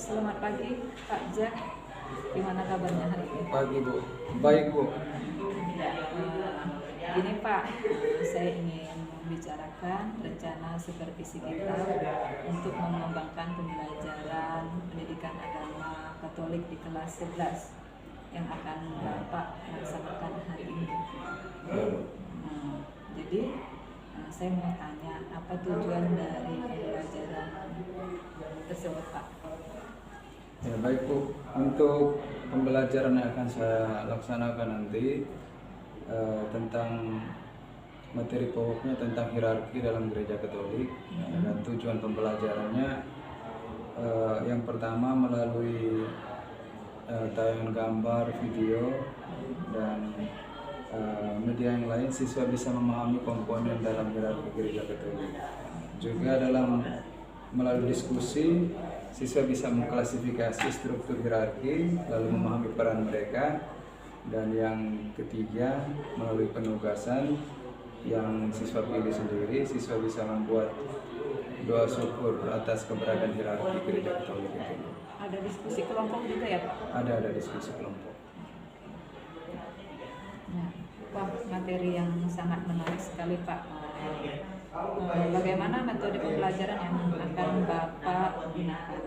Selamat pagi Pak Jack, gimana kabarnya hari ini? Pagi Bu, baik Bu. Ini Pak, saya ingin membicarakan rencana supervisi kita untuk mengembangkan pembelajaran pendidikan agama Katolik di kelas 11 yang akan Bapak laksanakan hari ini. Jadi saya mau tanya, apa tujuan dari pembelajaran tersebut Pak? Ya baik Bu, untuk pembelajaran yang akan saya laksanakan nanti tentang materi pokoknya tentang hierarki dalam gereja Katolik. Dan tujuan pembelajarannya yang pertama melalui tayangan gambar, video, dan media yang lain, siswa bisa memahami komponen dalam hierarki gereja Katolik. Juga melalui diskusi, siswa bisa mengklasifikasi struktur hierarki, lalu memahami peran mereka. Dan yang ketiga, melalui penugasan yang siswa pilih sendiri, siswa bisa membuat doa syukur atas keberadaan hierarki gereja Katolik itu. Ada diskusi kelompok juga ya Pak? Ada diskusi kelompok. Nah, wah, materi yang sangat menarik sekali Pak. Bagaimana metode pembelajaran yang akan Bapak gunakan?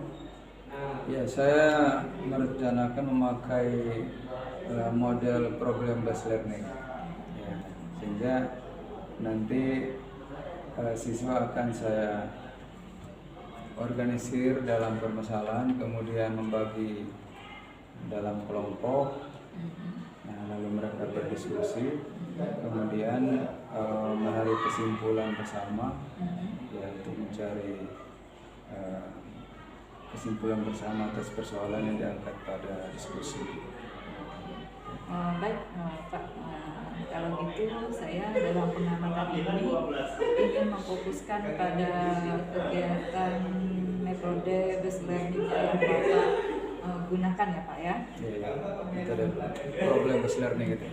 Ya, saya merencanakan memakai model problem based learning, ya, sehingga nanti siswa akan saya organisir dalam permasalahan, kemudian membagi dalam kelompok, lalu mereka berdiskusi, kemudian menarik kesimpulan bersama, ya, untuk mencari kesimpulan bersama atas persoalan yang diangkat pada diskusi. Baik Pak, kalau gitu saya dalam pengamatan ini ingin memfokuskan pada kegiatan metode based learning yang Bapak gunakan ya Pak ya. Ya, metode problem based learning itu.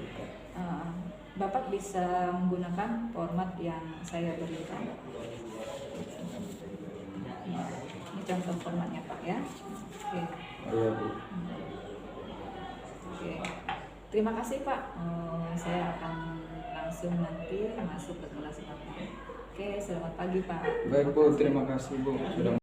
Bapak bisa menggunakan format yang saya berikan. Ini contoh formatnya Pak ya. Oke. Iya Bu. Oke. Terima kasih Pak. Saya akan langsung nanti masuk ke kelas Bapak. Oke, selamat pagi Pak. Baik Bu, terima kasih Bu sudah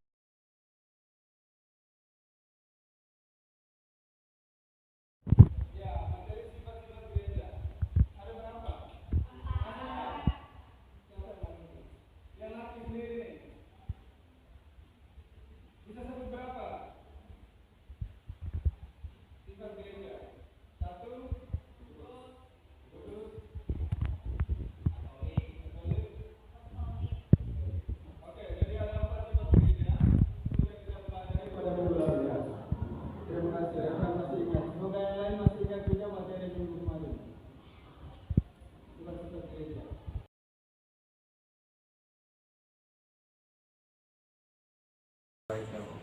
baik ya Bu.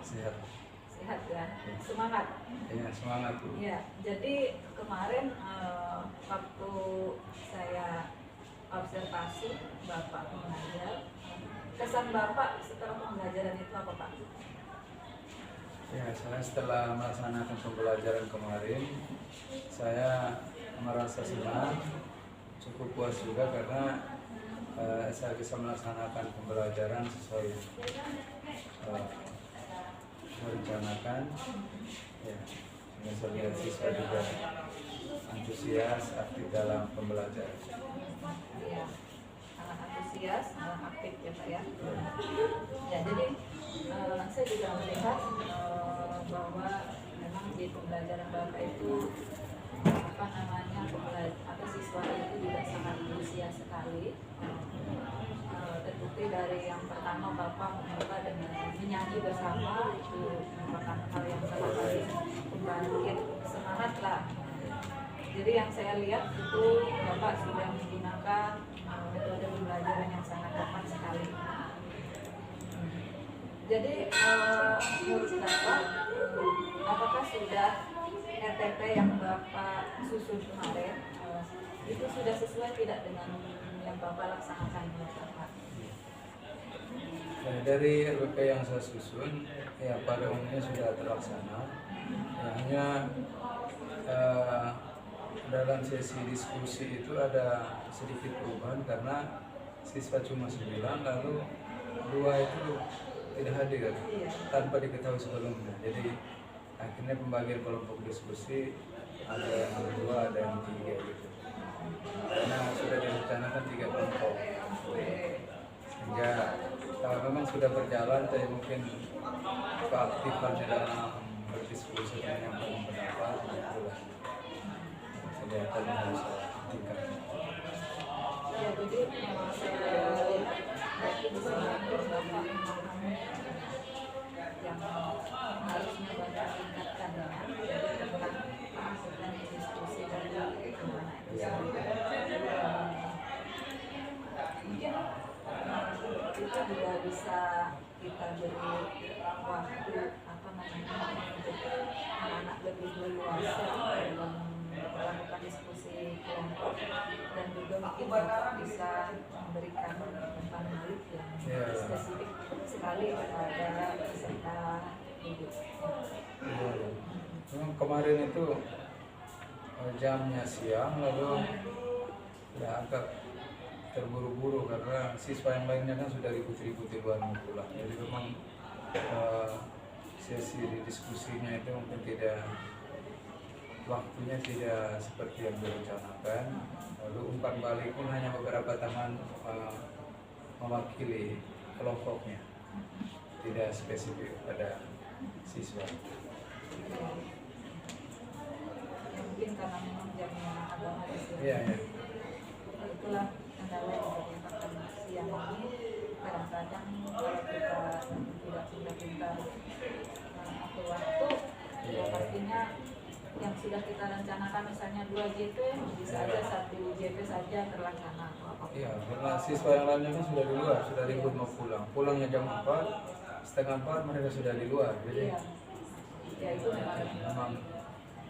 Sehat. Sehat ya. Semangat. Ya, semangat Bu. Ya, jadi kemarin waktu saya observasi Bapak mengajar, kesan Bapak setelah pembelajaran itu apa Pak? Ya, saya setelah melaksanakan pembelajaran kemarin, saya merasa senang, cukup puas juga karena saya bisa melaksanakan pembelajaran sesuai merencanakan. Ya, sehingga saya lihat siswa juga antusias, aktif dalam pembelajaran. Ya, sangat antusias, aktif ya Pak ya. Ya, jadi saya juga melihat bahwa memang di pembelajaran Bapak itu siswa itu juga sangat antusias sekali. Terbukti dari yang pertama Bapak membuka dengan menyanyi bersama, itu merupakan hal yang sangat membangkit semangat lah. Jadi yang saya lihat itu Bapak sudah menggunakan metode pembelajaran yang sangat tepat sekali. Jadi menurut Bapak, apakah sudah RTP yang Bapak susun kemarin itu sudah sesuai tidak dengan yang Bapak laksanakan menurut Bapak? Ya, dari RPP yang saya susun, ya pada umumnya sudah terlaksana. Ya, hanya eh, dalam sesi diskusi itu ada sedikit perubahan karena siswa cuma 9, lalu 2 itu tidak hadir tanpa diketahui sebelumnya. Jadi akhirnya pembagian kelompok diskusi ada yang 2, ada yang 3 gitu. Karena sudah direncanakan 3 kelompok. Sehingga memang sudah berjalan, tapi mungkin keaktifan di dalam berdiskusi dan menyampaikan pendapat itulah kelihatan harus tingkatkan. Ya, jadi saya lihat berarti bisa membantu Bapak memahami yang harusnya Bapak tingkatkan ya, jadi tentang keasikan diskusi dari gimana itu sendiri. Mungkin itu juga bisa kita beri waktu apa namanya untuk anak lebih leluasa dalam melakukan diskusi kelompok, dan juga mungkin Bapak bisa memberikan umpan balik yang spesifik sekali kepada peserta didik. Memang kemarin itu jamnya siang, lalu ya agak terburu-buru karena siswa yang lainnya kan sudah ribut-ribut di luar mau pulang. Jadi memang sesi diskusinya itu mungkin waktunya tidak seperti yang direncanakan. Lalu umpan balik pun hanya beberapa tangan mewakili kelompoknya, tidak spesifik pada siswa. Ya, mungkin karena memang jamnya agak habis Iya, ya. Itulah kendala yang dirasakan siang ini. Kadang-kadang kalau kita tidak pintar-pintar atur waktu, ya pastinya yang sudah kita rencanakan misalnya 2 JP bisa aja 1 JP saja terlaksana atau apa. Iya, karena siswa yang lainnya kan sudah di luar, sudah ribut mau pulang. Pulangnya jam 4, setengah 4 mereka sudah di luar. Jadi Iya. Ya itu memang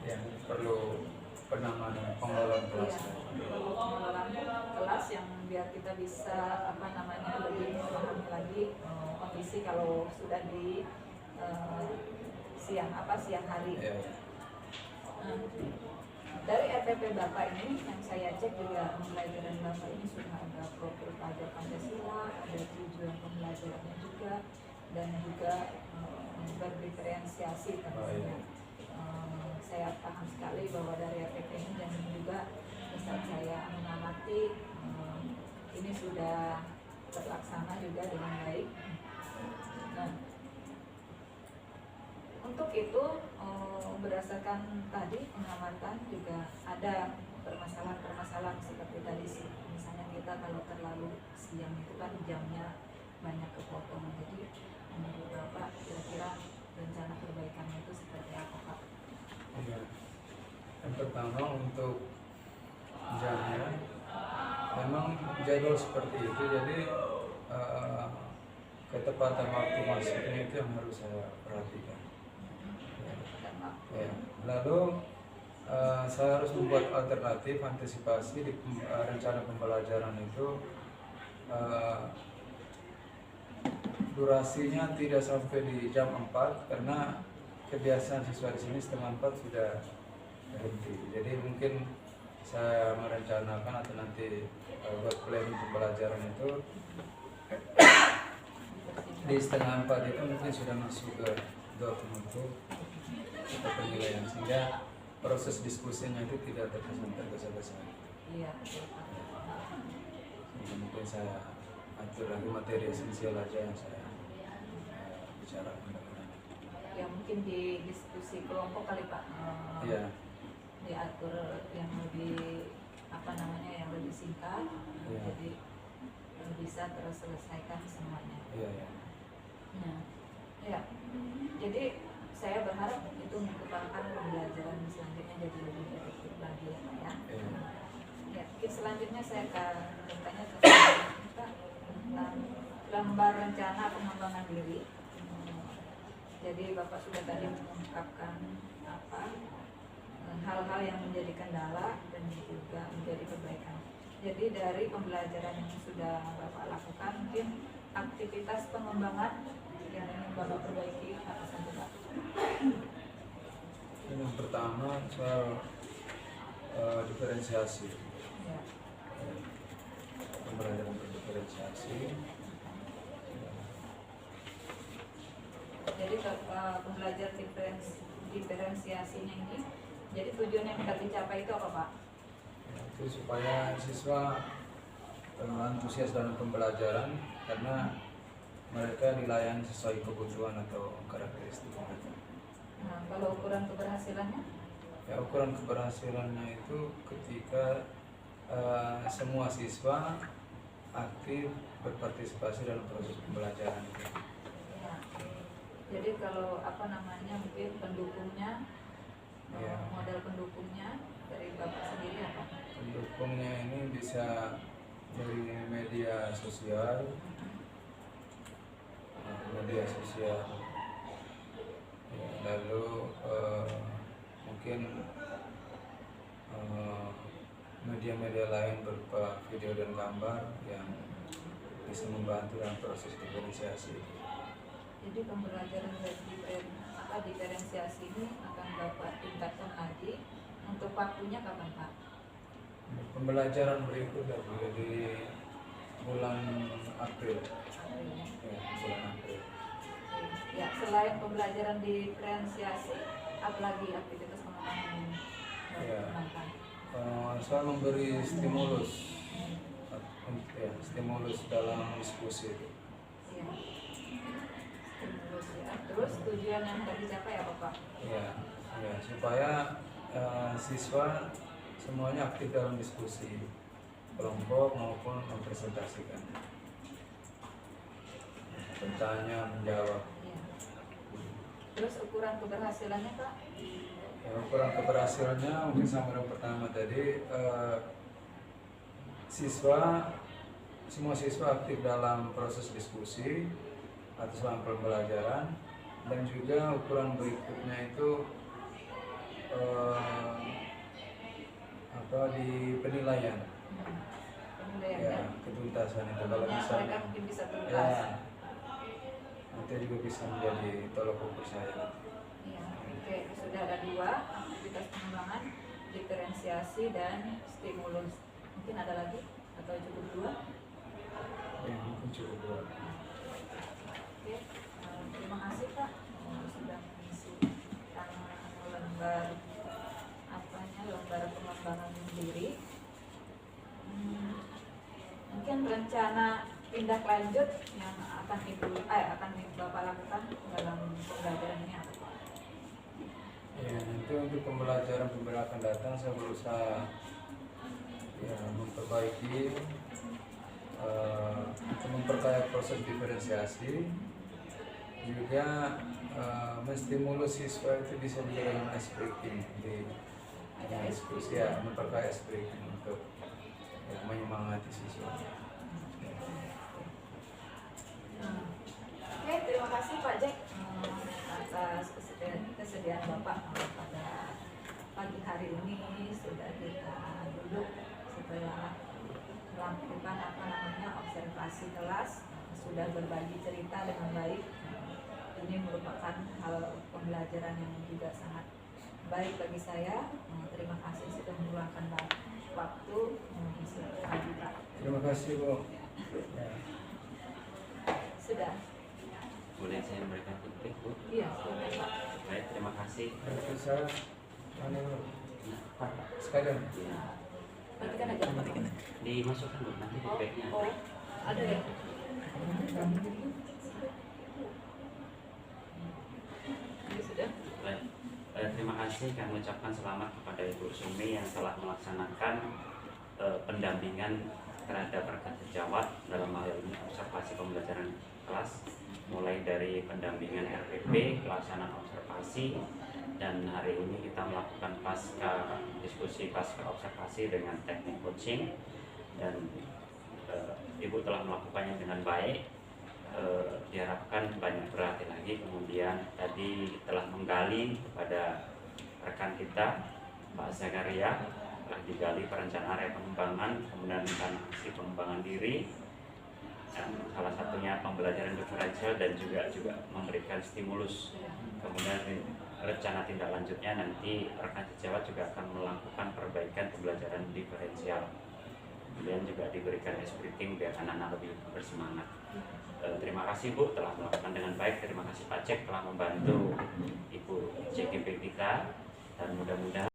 ya perlu penanganan pengelolaan kelas. pengelolaan kelas yang biar kita bisa apa namanya lebih memahami lagi kondisi kalau sudah di siang hari. Ya. Dari RPP Bapak ini yang saya cek juga pembelajaran Bapak ini sudah ada profil pelajar Pancasila, ada tujuan pembelajarannya juga, dan juga berdiferensiasi tentunya. Saya paham sekali bahwa dari RPP ini dan juga saat saya mengamati ini sudah terlaksana juga dengan baik. Nah, untuk itu berdasarkan tadi pengamatan juga ada permasalahan-permasalahan seperti tadi sih. Misalnya kita kalau terlalu siang itu kan jamnya banyak kepotong. Jadi menurut Bapak kira-kira rencana perbaikannya itu seperti apa Pak? Ya. Yang pertama untuk jamnya, memang jadwal seperti itu, jadi ketepatan waktu masuknya itu yang harus saya perhatikan. Ya. Lalu saya harus membuat alternatif antisipasi di rencana pembelajaran itu. Durasinya tidak sampai di jam 4 karena kebiasaan siswa di sini setengah 4 sudah berhenti. Jadi mungkin saya merencanakan atau nanti buat planning pembelajaran itu di setengah 4 itu mungkin sudah masuk ke dokumen atau penilaian, sehingga proses diskusinya itu tidak tergesa-gesa. Iya. Mungkin saya atur lagi materi esensial aja yang saya bicarakan. Ya mungkin di diskusi kelompok kali Pak. Iya. Diatur yang lebih apa namanya yang lebih singkat, Iya. jadi bisa terselesaikan semuanya. Iya, iya. Nah, ya. Jadi saya berharap itu merupakan pembelajaran selanjutnya jadi lebih efektif lagi ya Pak ya. Iya. Ya, mungkin selanjutnya saya akan bertanya tentang lembar rencana pengembangan diri. Jadi Bapak sudah tadi mengungkapkan apa hal-hal yang menjadi kendala dan juga menjadi perbaikan. Jadi dari pembelajaran yang sudah Bapak lakukan, mungkin aktivitas pengembangan yang ingin Bapak perbaiki apa saja Pak? Yang pertama soal diferensiasi, Ya. pembelajaran berdiferensiasi. Jadi pembelajar diferensiasinya ini, jadi tujuan yang kita dicapai itu apa Pak? Itu supaya siswa antusias dalam pembelajaran karena mereka dilayani sesuai kebutuhan atau karakteristik mereka. Nah, kalau ukuran keberhasilannya? Ya, ukuran keberhasilannya itu ketika semua siswa aktif berpartisipasi dalam proses pembelajaran. Ya. Jadi kalau apa namanya mungkin pendukungnya, Ya. model pendukungnya dari Bapak sendiri apa? Pendukungnya ini bisa dari media sosial, ya, lalu mungkin media-media lain berupa video dan gambar yang bisa membantu dalam proses diferensiasi. Jadi pembelajaran diferensiasi ini akan Bapak tingkatkan lagi. Untuk waktunya kapan Pak? Pembelajaran berikut di bulan April. April, ya. Ya, bulan April. Ya, selain pembelajaran diferensiasi, apalagi aktivitas pengembangan yang Bapak Ya. kembangkan? Saya memberi stimulus, ya, stimulus dalam diskusi. Ya. Stimulus, ya. Terus tujuan yang tadi dicapai apa Pak? Ya, ya, supaya siswa semuanya aktif dalam diskusi kelompok maupun mempresentasikan, bertanya, menjawab. Ya. Terus ukuran keberhasilannya Pak? Ya, ukuran keberhasilannya mungkin sama yang pertama tadi, semua siswa aktif dalam proses diskusi atau selama pembelajaran, dan juga ukuran berikutnya itu di penilaian. Penilaian, Ya, ketuntasan itu kalau Artinya misalnya mereka mungkin bisa tuntas. ya, nanti juga bisa menjadi tolok ukur saya. Ya, oke, sudah ada 2 aktivitas pengembangan, diferensiasi dan stimulus. Mungkin ada lagi atau cukup 2? Ya, mungkin cukup buat. Oke, terima kasih Pak sudah mengisi lembar lembar pengembangan diri. Mungkin rencana tindak lanjut yang akan Bapak lakukan dalam pembelajaran ini apa Pak? Ya, nanti untuk pembelajaran akan datang saya berusaha ya memperbaiki memperkaya proses diferensiasi, juga menstimulus siswa itu bisa juga dengan ice breaking di diskusi, ya, memperkaya ice breaking untuk ya, menyemangati siswa. Oke, terima kasih Pak Jack atas kesediaan Bapak pada pagi hari ini. Sudah kita duduk setelah melakukan observasi kelas, sudah berbagi cerita dengan baik. Ini merupakan hal pembelajaran yang juga sangat baik bagi saya. Terima kasih sudah meluangkan waktu mengisi pagi Pak. Terima kasih Bu. Ya. Sudah. Boleh saya memberikan feedback Bu? Iya, sudah Pak. Baik, terima kasih. Nanti saya Pak, sekalian. ya, Matikan aja Pak. dimasukkan Bu nanti feedbacknya. Oh, ada ya? Ini sudah. Baik, terima kasih kami ucapkan selamat kepada Ibu Sumi yang telah melaksanakan pendampingan terhadap rekan sejawat dalam hal ini observasi pembelajaran kelas, mulai dari pendampingan RPP, pelaksanaan observasi, dan hari ini kita melakukan diskusi pasca observasi dengan teknik coaching, dan Ibu telah melakukannya dengan baik. Diharapkan banyak berlatih lagi. Kemudian tadi telah menggali kepada rekan kita Pak Zakaria, telah digali perencanaan area pengembangan, kemudian rencana aksi pengembangan diri, dan salah satu tentunya pembelajaran diferensial dan juga memberikan stimulus. Kemudian rencana tindak lanjutnya nanti rekan sejawat juga akan melakukan perbaikan pembelajaran diferensial. Kemudian juga diberikan ice breathing biar anak-anak lebih bersemangat. Terima kasih Bu telah melakukan dengan baik. Terima kasih Pak Cek telah membantu Ibu CGP kita, dan mudah-mudahan